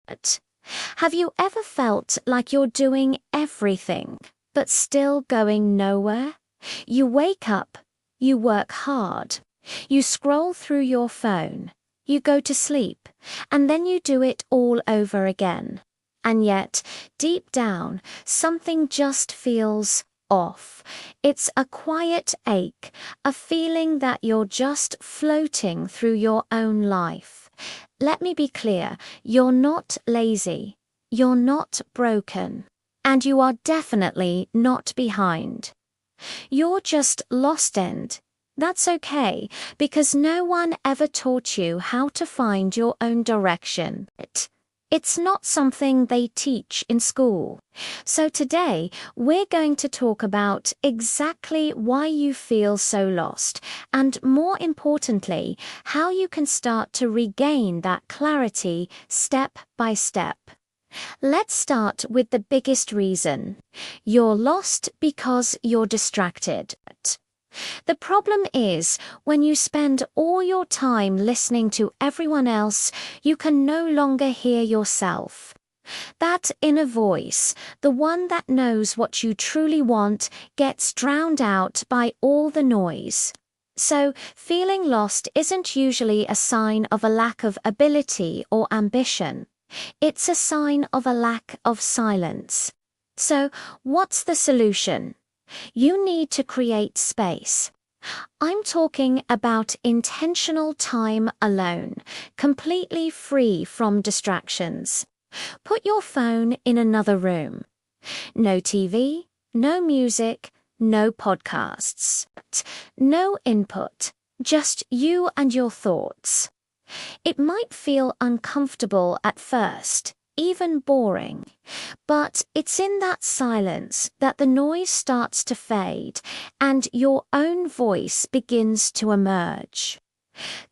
But have you ever felt like you're doing everything, but still going nowhere? You wake up, you work hard, you scroll through your phone, you go to sleep, and then you do it all over again. And yet, deep down, something just feels off. It's a quiet ache, a feeling that you're just floating through your own life. Let me be clear, you're not lazy, you're not broken, and you are definitely not behind. You're just lost, and that's okay, because no one ever taught you how to find your own direction. It's not something they teach in school. So today, we're going to talk about exactly why you feel so lost, and more importantly, how you can start to regain that clarity step by step. Let's start with the biggest reason. You're lost because you're distracted. The problem is, when you spend all your time listening to everyone else, you can no longer hear yourself. That inner voice, the one that knows what you truly want, gets drowned out by all the noise. So, feeling lost isn't usually a sign of a lack of ability or ambition. It's a sign of a lack of silence. So, what's the solution? You need to create space. I'm talking about intentional time alone, completely free from distractions. Put your phone in another room. No TV, no music, no podcasts. No input, just you and your thoughts. It might feel uncomfortable at first, even boring, but it's in that silence that the noise starts to fade and your own voice begins to emerge.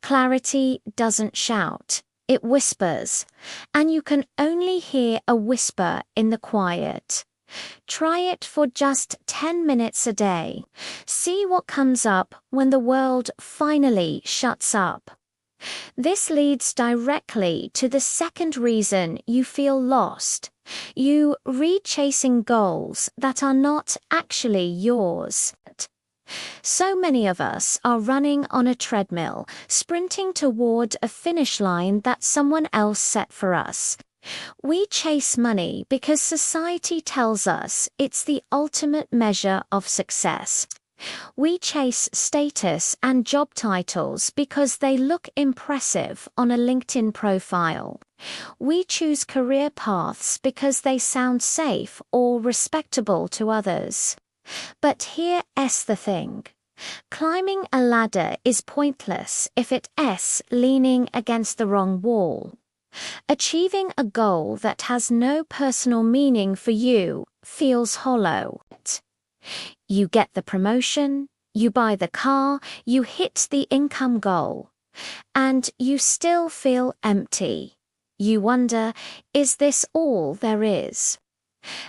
Clarity doesn't shout, it whispers, and you can only hear a whisper in the quiet. Try it for just 10 minutes a day. See what comes up when the world finally shuts up. This leads directly to the second reason you feel lost. You chasing goals that are not actually yours. So many of us are running on a treadmill, sprinting toward a finish line that someone else set for us. We chase money because society tells us it's the ultimate measure of success. We chase status and job titles because they look impressive on a LinkedIn profile. We choose career paths because they sound safe or respectable to others. But here's the thing. Climbing a ladder is pointless if it's leaning against the wrong wall. Achieving a goal that has no personal meaning for you feels hollow. You get the promotion, you buy the car, you hit the income goal, and you still feel empty. You wonder, is this all there is?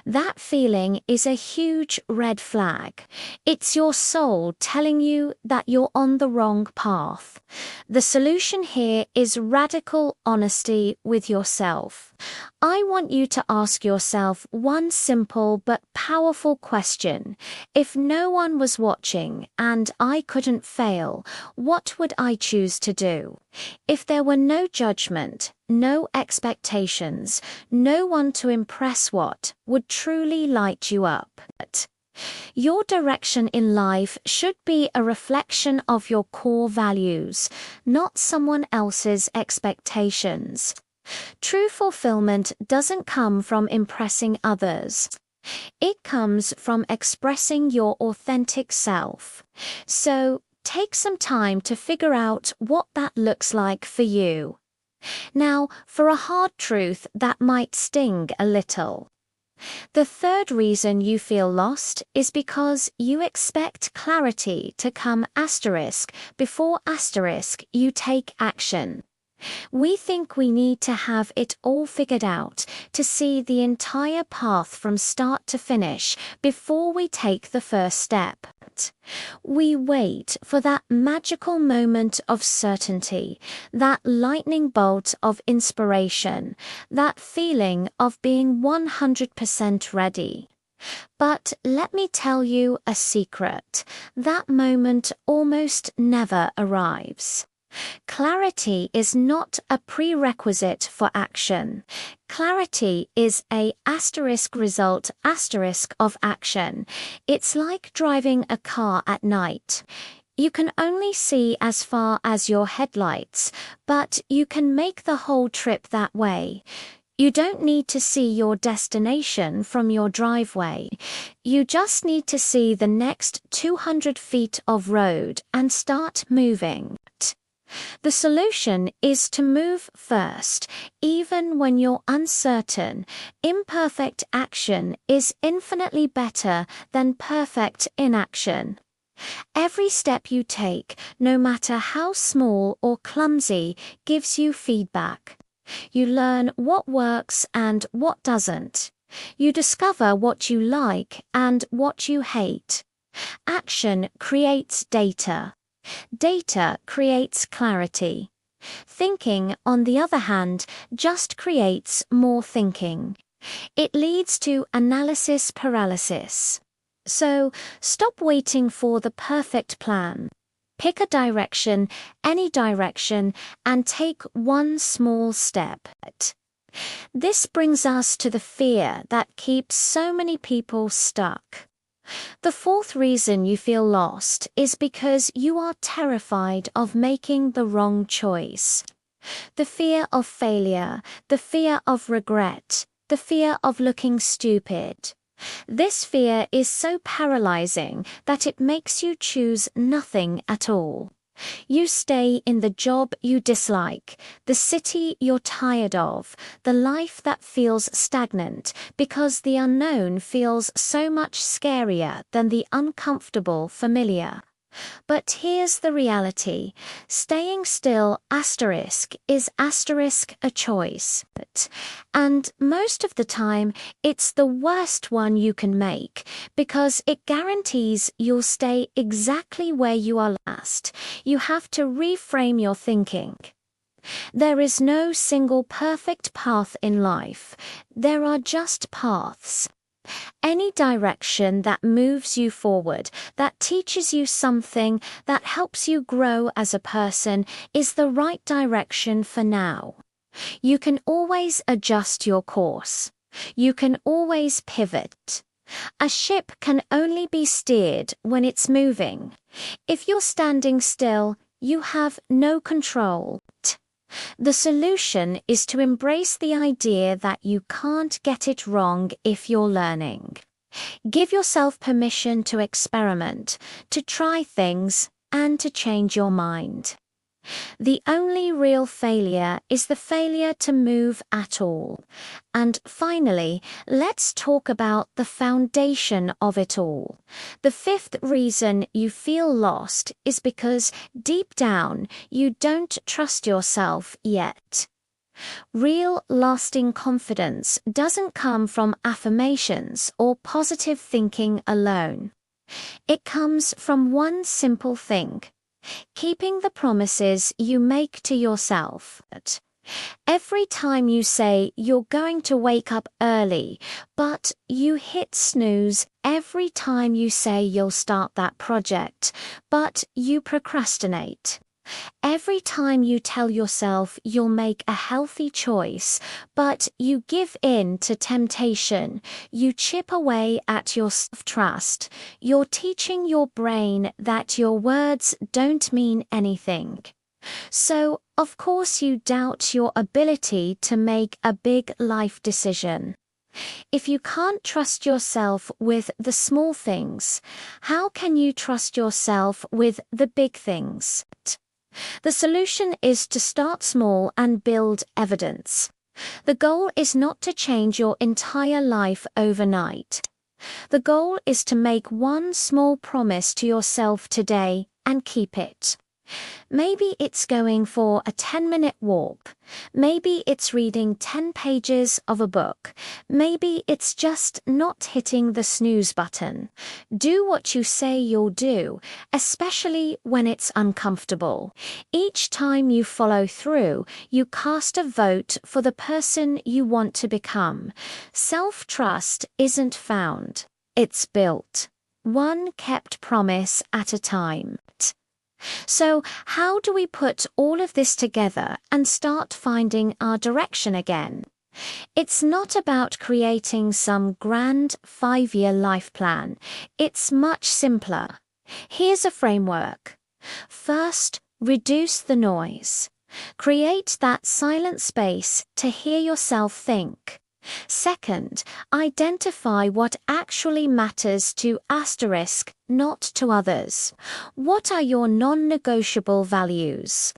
That feeling is a huge red flag. It's your soul telling you that you're on the wrong path. The solution here is radical honesty with yourself. I want you to ask yourself one simple but powerful question. If no one was watching and I couldn't fail, what would I choose to do? If there were no judgment, no expectations, no one to impress, what would truly light you up? Your direction in life should be a reflection of your core values, not someone else's expectations. True fulfillment doesn't come from impressing others. It comes from expressing your authentic self. So, take some time to figure out what that looks like for you. Now, for a hard truth that might sting a little. The third reason you feel lost is because you expect clarity to come ** before * you take action. We think we need to have it all figured out to see the entire path from start to finish before we take the first step. We wait for that magical moment of certainty, that lightning bolt of inspiration, that feeling of being 100% ready. But let me tell you a secret. That moment almost never arrives. Clarity is not a prerequisite for action. Clarity is a result of action. It's like driving a car at night. You can only see as far as your headlights, but you can make the whole trip that way. You don't need to see your destination from your driveway. You just need to see the next 200 feet of road and start moving. The solution is to move first, even when you're uncertain. Imperfect action is infinitely better than perfect inaction. Every step you take, no matter how small or clumsy, gives you feedback. You learn what works and what doesn't. You discover what you like and what you hate. Action creates data. Data creates clarity. Thinking, on the other hand, just creates more thinking. It leads to analysis paralysis. So, stop waiting for the perfect plan. Pick a direction, any direction, and take one small step. This brings us to the fear that keeps so many people stuck. The fourth reason you feel lost is because you are terrified of making the wrong choice. The fear of failure, the fear of regret, the fear of looking stupid. This fear is so paralyzing that it makes you choose nothing at all. You stay in the job you dislike, the city you're tired of, the life that feels stagnant, because the unknown feels so much scarier than the uncomfortable familiar. But here's the reality. Staying still is a choice. And most of the time, it's the worst one you can make because it guarantees you'll stay exactly where you are last. You have to reframe your thinking. There is no single perfect path in life. There are just paths. Any direction that moves you forward, that teaches you something, that helps you grow as a person, is the right direction for now. You can always adjust your course. You can always pivot. A ship can only be steered when it's moving. If you're standing still, you have no control. The solution is to embrace the idea that you can't get it wrong if you're learning. Give yourself permission to experiment, to try things, and to change your mind. The only real failure is the failure to move at all. And finally, let's talk about the foundation of it all. The fifth reason you feel lost is because deep down you don't trust yourself yet. Real, lasting confidence doesn't come from affirmations or positive thinking alone. It comes from one simple thing: keeping the promises you make to yourself. Every time you say you're going to wake up early, but you hit snooze. Every time you say you'll start that project, but you procrastinate. Every time you tell yourself you'll make a healthy choice, but you give in to temptation, you chip away at your self-trust. You're teaching your brain that your words don't mean anything. So, of course, you doubt your ability to make a big life decision. If you can't trust yourself with the small things, how can you trust yourself with the big things? The solution is to start small and build evidence. The goal is not to change your entire life overnight. The goal is to make one small promise to yourself today and keep it. Maybe it's going for a 10-minute walk. Maybe it's reading 10 pages of a book. Maybe it's just not hitting the snooze button. Do what you say you'll do, especially when it's uncomfortable. Each time you follow through, you cast a vote for the person you want to become. Self-trust isn't found, it's built. One kept promise at a time. So, how do we put all of this together and start finding our direction again? It's not about creating some grand 5-year life plan. It's much simpler. Here's a framework. First, reduce the noise. Create that silent space to hear yourself think. Second, identify what actually matters to asterisk, not to others. What are your non-negotiable values?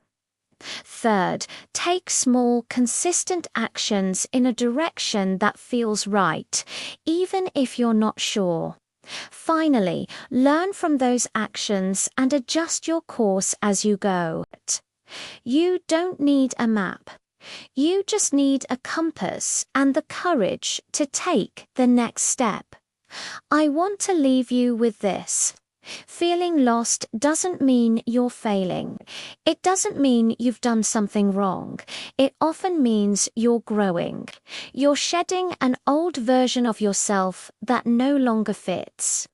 Third, take small, consistent actions in a direction that feels right, even if you're not sure. Finally, learn from those actions and adjust your course as you go. You don't need a map. You just need a compass and the courage to take the next step. I want to leave you with this. Feeling lost doesn't mean you're failing. It doesn't mean you've done something wrong. It often means you're growing. You're shedding an old version of yourself that no longer fits.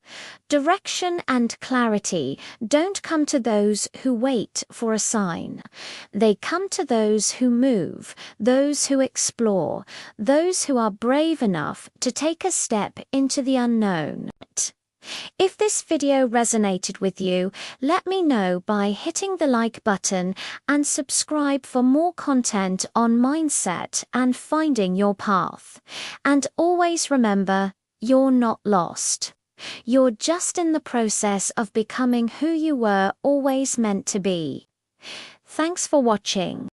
Direction and clarity don't come to those who wait for a sign. They come to those who move, those who explore, those who are brave enough to take a step into the unknown. If this video resonated with you, let me know by hitting the like button and subscribe for more content on mindset and finding your path. And always remember, you're not lost. You're just in the process of becoming who you were always meant to be. Thanks for watching.